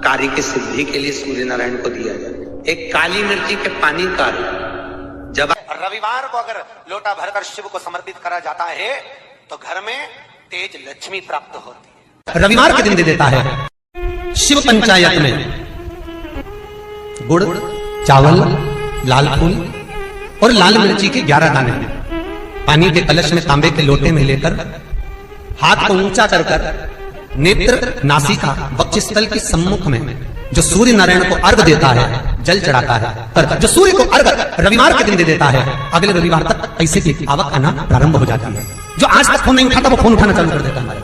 कार्य की सिद्धि के लिए सूर्य नारायण को दिया जाता है। एक काली मिर्ची के पानी का जब रविवार को अगर लोटा भरकर शिव को समर्पित करा जाता है तो घर में तेज लक्ष्मी प्राप्त होती है। रविवार के दिन दे देता है। शिव पंचायत में गुड़, चावल, लाल फूल और लाल मिर्ची के 11 दाने पानी के कलश में तांबे के लोटे में लेकर हाथ को ऊंचा कर नेत्र, नासिका, वक्षस्थल के सम्मुख में जो सूर्य नारायण को अर्घ देता है, जल चढ़ाता है, पर जो सूर्य को अर्घ रविवार के दिन दे देता है, अगले रविवार तक पैसे की आवक आना प्रारंभ हो जाती है। जो आज तक फोन नहीं उठाता वो फोन उठाना चालू कर देता है।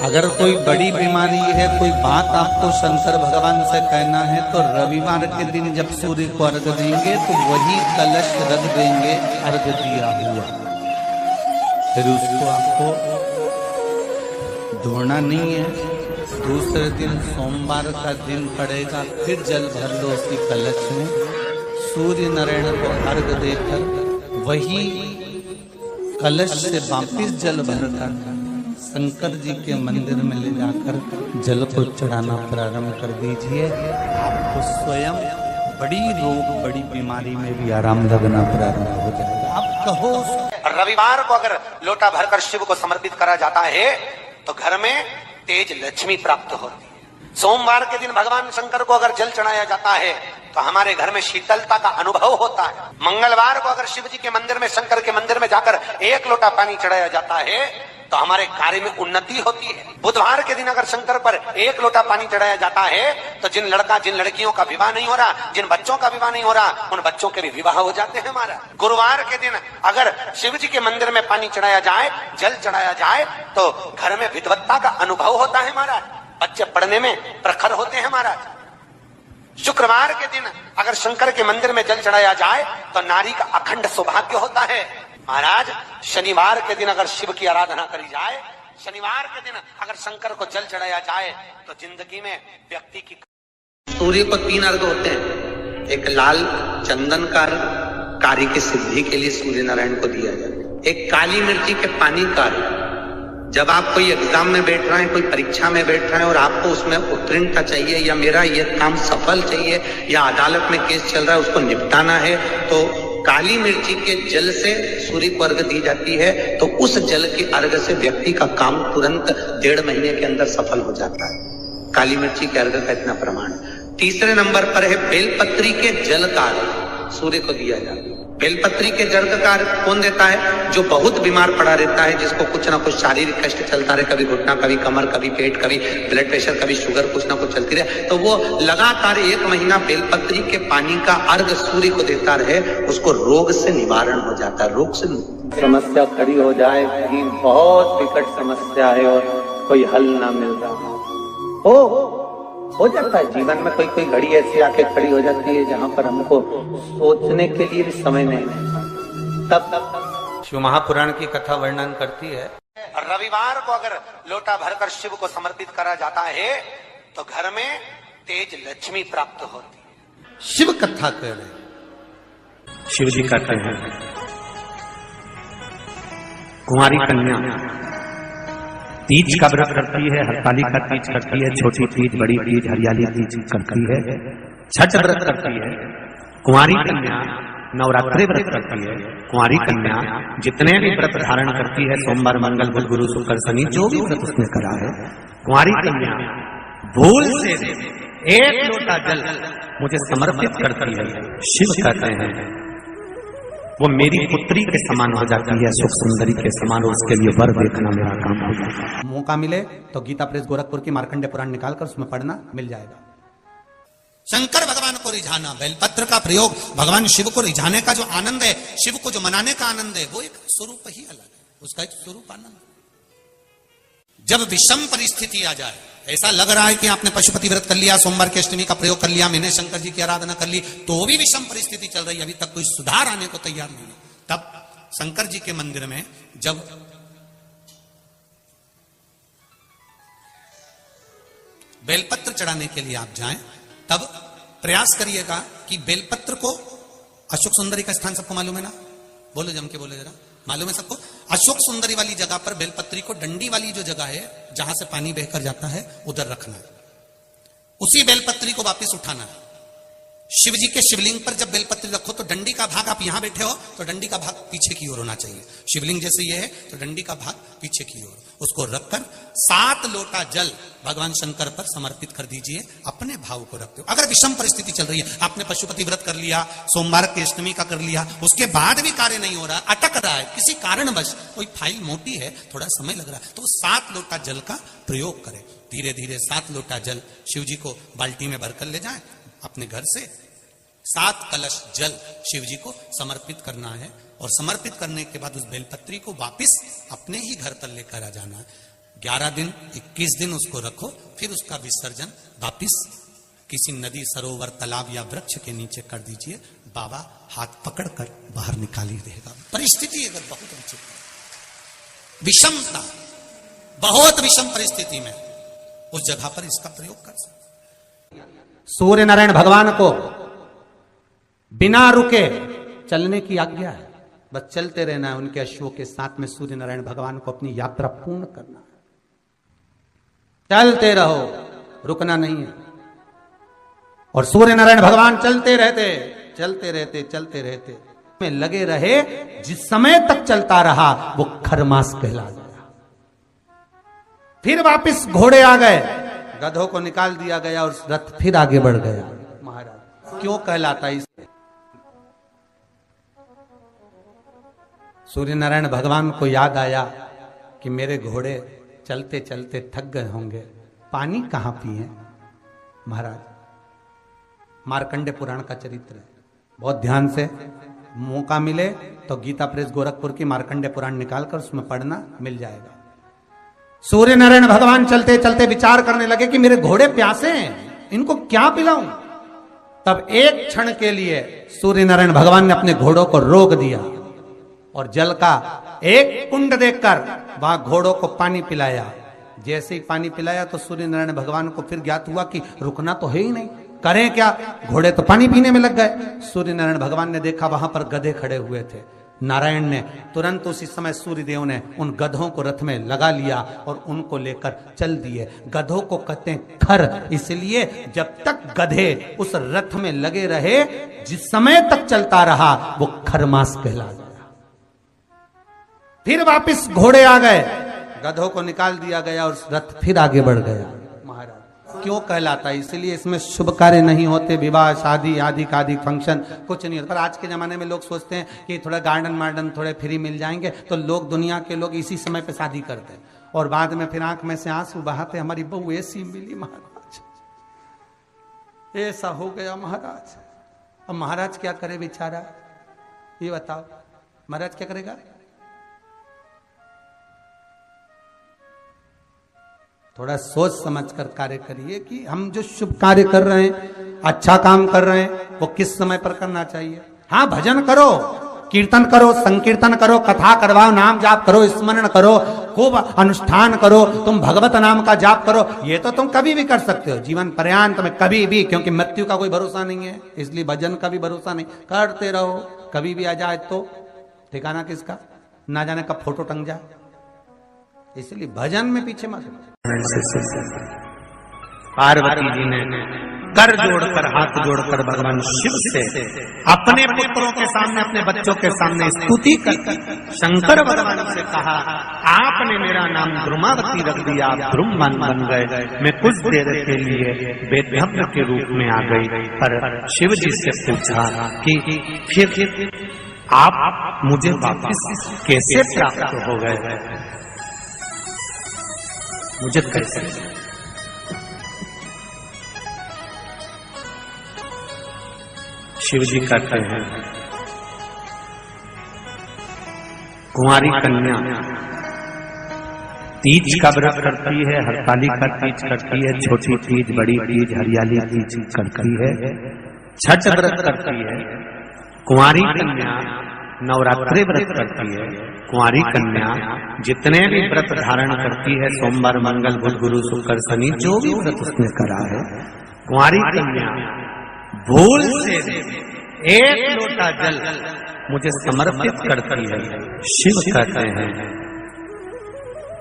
अगर कोई बड़ी बीमारी है, कोई बात आपको शंकर भगवान से कहना है तो रविवार के दिन जब सूर्य को अर्घ देंगे तो वही कलश रख देंगे अर्घ दिया हुआ, फिर उसको आपको धोना नहीं है। दूसरे दिन सोमवार का दिन पड़ेगा, फिर जल भर लो उसी कलश में, सूर्य नारायण को अर्घ देकर वही कलश से वापिस जल भरकर शंकर जी के मंदिर में ले जाकर जल को चढ़ाना प्रारंभ कर दीजिए। आपको स्वयं बड़ी रोग, बड़ी बीमारी में भी आराम लगना प्रारंभ हो जाएगा। आप कहो रविवार को अगर लोटा भरकर शिव को समर्पित करा जाता है तो घर में तेज लक्ष्मी प्राप्त होती है। सोमवार के दिन भगवान शंकर को अगर जल चढ़ाया जाता है तो हमारे घर में शीतलता का अनुभव होता है। मंगलवार को अगर शिव जी के मंदिर में, शंकर के मंदिर में जाकर 1 लोटा पानी चढ़ाया जाता है तो हमारे कार्य में उन्नति होती है। बुधवार के दिन अगर शंकर पर 1 लोटा पानी चढ़ाया जाता है तो जिन लड़कियों का विवाह नहीं हो रहा, जिन बच्चों का विवाह नहीं हो रहा, उन बच्चों के भी विवाह हो जाते हैं हमारा। गुरुवार के दिन अगर शिव जी के मंदिर में पानी चढ़ाया जाए, जल चढ़ाया जाए तो घर में विद्वत्ता का अनुभव होता है महाराज, बच्चे पढ़ने में प्रखर होते हैं महाराज। शुक्रवार के दिन अगर शंकर के मंदिर में जल चढ़ाया जाए तो नारी का अखंड सौभाग्य होता है महाराज। शनिवार के दिन अगर शिव की आराधना करी जाए, शनिवार के दिन अगर शंकर को जल चढ़ाया जाए तो जिंदगी में व्यक्ति की। सूर्य को 3 अर्घ होते हैं। एक लाल चंदन का अर्घ कार्य की सिद्धि के लिए सूर्य नारायण को दिया जाता है। एक काली मिर्ची के पानी का अर्घ जब आप कोई एग्जाम में बैठ रहे हैं, कोई परीक्षा में बैठ रहे हैं और आपको उसमें उत्तीर्णता चाहिए या मेरा ये काम सफल चाहिए या अदालत में केस चल रहा है उसको निपटाना है, तो काली मिर्ची के जल से सूर्य को अर्घ दी जाती है। तो उस जल के अर्घ से व्यक्ति का काम तुरंत 1.5 महीने के अंदर सफल हो जाता है। काली मिर्ची के अर्घ का इतना प्रमाण। तीसरे नंबर पर है बेलपत्री के जल का अर्घ सूर्य को दिया जाता है। बेलपत्री के जल का अर्घ कौन देता है? जो बहुत बीमार पड़ा रहता है, जिसको कुछ ना कुछ शारीरिक कष्ट चलता रहे, कभी घुटना, कभी कमर, कभी पेट, कभी ब्लड प्रेशर, कभी शुगर, कुछ ना कुछ चलती रहे, तो वो लगातार 1 महीना बेलपत्री के पानी का अर्घ सूर्य को देता रहे, उसको रोग से निवारण हो जाता है। रोग से समस्या खड़ी हो जाए, बहुत विकट समस्या है और कोई हल ना मिल रहा हो जाता है जीवन में। कोई घड़ी ऐसी आके खड़ी हो जाती है जहां पर हमको सोचने के लिए भी समय नहीं है। तब शिव महापुराण की कथा वर्णन करती है। रविवार को अगर लोटा भरकर शिव को समर्पित करा जाता है तो घर में तेज लक्ष्मी प्राप्त होती है। शिव कथा कह रहे, शिव जी कहते हैं कुंवारी कन्या तीज का व्रत करती है, हरतालिका तीज करती है, छोटी तीज, बड़ी तीज, हरियाली तीज करती है, छठ व्रत करती है। कुंवारी कन्या नवरात्रि व्रत करती है। कुंवारी कन्या जितने भी व्रत धारण करती है, सोमवार, मंगल, बुध, गुरु, शुक्र, शनि, जो भी व्रत उसने करा है, कुंवारी कन्या भूल से 1 लोटा जल मुझे समर्पित करती है। शिव कहते हैं वो मेरी पुत्री के समान हो जाती है, सुख सुंदरी के समान, उसके लिए वर देखना मेरा काम हो जाता है। मौका मिले तो गीता प्रेस गोरखपुर की मार्कंडेय पुराण निकालकर उसमें पढ़ना मिल जाएगा। शंकर भगवान को रिझाना, बेलपत्र का प्रयोग भगवान शिव को रिझाने का जो आनंद है, शिव को जो मनाने का आनंद है, वो एक स्वरूप ही अलग है, उसका एक स्वरूप आनंद। जब विषम परिस्थिति आ जाए, ऐसा लग रहा है कि आपने पशुपति व्रत कर लिया, सोमवार की अष्टमी का प्रयोग कर लिया, मैंने शंकर जी की आराधना कर ली, तो भी विषम परिस्थिति चल रही है, अभी तक कोई सुधार आने को तैयार नहीं है, तब शंकर जी के मंदिर में जब बेलपत्र चढ़ाने के लिए आप जाएं, तब प्रयास करिएगा कि बेलपत्र को, अशोक सुंदरी का स्थान सबको मालूम है ना? बोलो, जम के बोले जरा, मालूम है सबको? अशोक सुंदरी वाली जगह पर बेलपत्री को, डंडी वाली जो जगह है जहां से पानी बहकर जाता है, उधर रखना है। उसी बेलपत्री को वापस उठाना है। शिव जी के शिवलिंग पर जब बेलपत्री रखो तो डंडी का भाग, आप यहां बैठे हो तो डंडी का भाग पीछे की ओर होना चाहिए। शिवलिंग जैसे ये है तो डंडी का भाग पीछे की ओर, उसको रखकर 7 लोटा जल भगवान शंकर पर समर्पित कर दीजिए। अपने भाव को रखते हो। अगर विषम परिस्थिति चल रही है, आपने पशुपति व्रत कर लिया, सोमवार की अष्टमी का कर लिया, उसके बाद भी कार्य नहीं हो रहा, अटक रहा है किसी कारणवश, कोई फाइल मोटी है, थोड़ा समय लग रहा है, तो 7 लोटा जल का प्रयोग करें। धीरे धीरे 7 लोटा जल शिव जी को बाल्टी में भरकर ले जाएं। अपने घर से 7 कलश जल शिव जी को समर्पित करना है और समर्पित करने के बाद उस बेलपत्री को वापस अपने ही घर पर लेकर आ जाना है। 11 दिन 21 दिन उसको रखो, फिर उसका विसर्जन वापिस किसी नदी, सरोवर, तालाब या वृक्ष के नीचे कर दीजिए। बाबा हाथ पकड़कर बाहर निकाल ही देगा। परिस्थिति अगर बहुत विचित्र, विषमता, बहुत विषम परिस्थिति में उस जगह पर इसका प्रयोग कर सकते। सूर्य नारायण भगवान को बिना रुके चलने की आज्ञा है, बस चलते रहना है। उनके अश्वों के साथ में सूर्य नारायण भगवान को अपनी यात्रा पूर्ण करना है। चलते रहो, रुकना नहीं है। और सूर्य नारायण भगवान चलते रहते चलते रहते चलते रहते में लगे रहे। जिस समय तक चलता रहा वो खरमास कहला गया। फिर वापिस घोड़े आ गए, गधों को निकाल दिया गया और रथ फिर आगे बढ़ गया। महाराज क्यों कहलाता इसे? सूर्य नारायण भगवान को याद आया कि मेरे घोड़े चलते चलते थक गए होंगे, पानी कहां पिए। महाराज मार्कंडे पुराण का चरित्र है, बहुत ध्यान से मौका मिले तो गीता प्रेस गोरखपुर की मार्कंडे पुराण निकालकर उसमें पढ़ना मिल जाएगा। सूर्य नारायण भगवान चलते चलते विचार करने लगे कि मेरे घोड़े प्यासे हैं, इनको क्या पिलाऊं। तब एक क्षण के लिए सूर्य नारायण भगवान ने अपने घोड़ों को रोक दिया और जल का एक कुंड देखकर वहां घोड़ों को पानी पिलाया। जैसे ही पानी पिलाया तो सूर्य नारायण भगवान को फिर ज्ञात हुआ कि रुकना तो है ही नहीं, करें क्या। घोड़े तो पानी पीने में लग गए। सूर्य नारायण भगवान ने देखा वहां पर गधे खड़े हुए थे। नारायण ने तुरंत उसी समय सूर्यदेव ने उन गधों को रथ में लगा लिया और उनको लेकर चल दिए। गधों को कहते हैं खर, इसलिए जब तक गधे उस रथ में लगे रहे, जिस समय तक चलता रहा वो खरमास कहला गया। फिर वापस घोड़े आ गए, गधों को निकाल दिया गया और रथ फिर आगे बढ़ गया। महाराज क्यों कहलाता है? इसलिए इसमें शुभ कार्य नहीं होते, विवाह, शादी आदि का आदि फंक्शन कुछ नहीं होता। पर आज के जमाने में लोग सोचते हैं कि थोड़ा गार्डन वार्डन थोड़े फ्री मिल जाएंगे तो लोग, दुनिया के लोग इसी समय पे शादी करते हैं और बाद में फिर आंख में से आंसू बहाते, हमारी बहू ऐसी मिली महाराज, ऐसा हो गया महाराज। अब महाराज क्या करे बेचारा, ये बताओ महाराज क्या करेगा? थोड़ा सोच समझकर कार्य करिए कि हम जो शुभ कार्य कर रहे हैं, अच्छा काम कर रहे हैं, वो किस समय पर करना चाहिए। हाँ, भजन करो, कीर्तन करो, संकीर्तन करो, कथा करवाओ, नाम जाप करो, स्मरण करो, खूब अनुष्ठान करो, तुम भगवत नाम का जाप करो। ये तो तुम कभी भी कर सकते हो, जीवन पर्यांत में कभी भी, क्योंकि मृत्यु का कोई भरोसा नहीं है, इसलिए भजन का भी भरोसा नहीं। करते रहो, कभी भी आ जाए तो ठिकाना किसका, ना जाने कब फोटो टंग जाए, इसलिए भजन में पीछे मत। पार्वती जी ने कर जोड़कर, हाथ जोड़कर भगवान शिव से अपने पुत्रों के सामने, अपने बच्चों के सामने स्तुति करके शंकर भगवान से कहा, आपने मेरा नाम ब्रह्मावती रख दिया, आप ब्रह्मन बन गए, मैं कुछ देर के लिए वेदभ्रम के रूप में आ गई। पर शिव जी से पूछा कि फिर आप मुझे वापस कैसे प्राप्त हो गए, मुझे कैसे? शिव जी कहते हैं, कुंवारी कन्या तीज का व्रत करती है, हरताली का तीज करती है, छोटी तीज, बड़ी तीज, हरियाली तीज करती है, छठ व्रत करती है। कुंवारी कन्या नवरात्रि व्रत करती है। कुंवारी कन्या जितने भी व्रत धारण करती है, सोमवार, मंगल, बुध, गुरु, शुक्र, शनि, जो भी व्रत उसने करा है, कुंवारी कन्या भूल से 1 लोटा जल मुझे समर्पित करती है। शिव कहते हैं,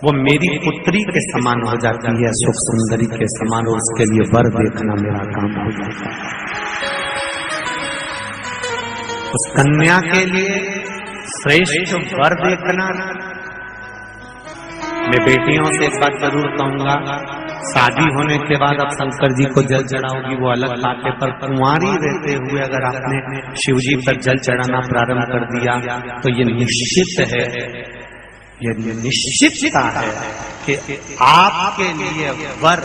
वो मेरी पुत्री के समान हो जाती है, सुख सुंदरी के समान, और उसके लिए वर देखना मेरा काम हो जाता है। उस कन्या के लिए श्रेष्ठ वर देखना। मैं बेटियों से एक बात जरूर कहूंगा, शादी होने के बाद अब शंकर जी को जल चढ़ाओगी वो अलग बात है, पर कुंवारी रहते हुए अगर आपने शिव जी पर जल चढ़ाना प्रारंभ कर दिया तो ये निश्चित है, ये निश्चितता है कि आपके लिए वर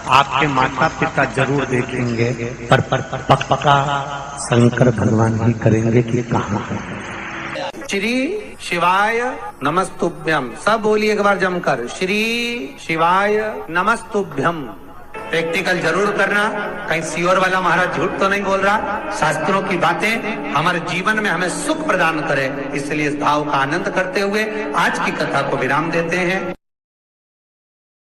आपके माता पिता जरूर देखेंगे, पर पक्का शंकर भगवान ही करेंगे कि कहाँ है। श्री शिवाय नमस्तुभ्यम, सब बोलिए एक बार जमकर, श्री शिवाय नमस्तुभ्यम। प्रैक्टिकल जरूर करना, कहीं सियोर वाला महाराज झूठ तो नहीं बोल रहा। शास्त्रों की बातें हमारे जीवन में हमें सुख प्रदान करे, इसलिए इस भाव का आनंद करते हुए आज की कथा को विराम देते हैं।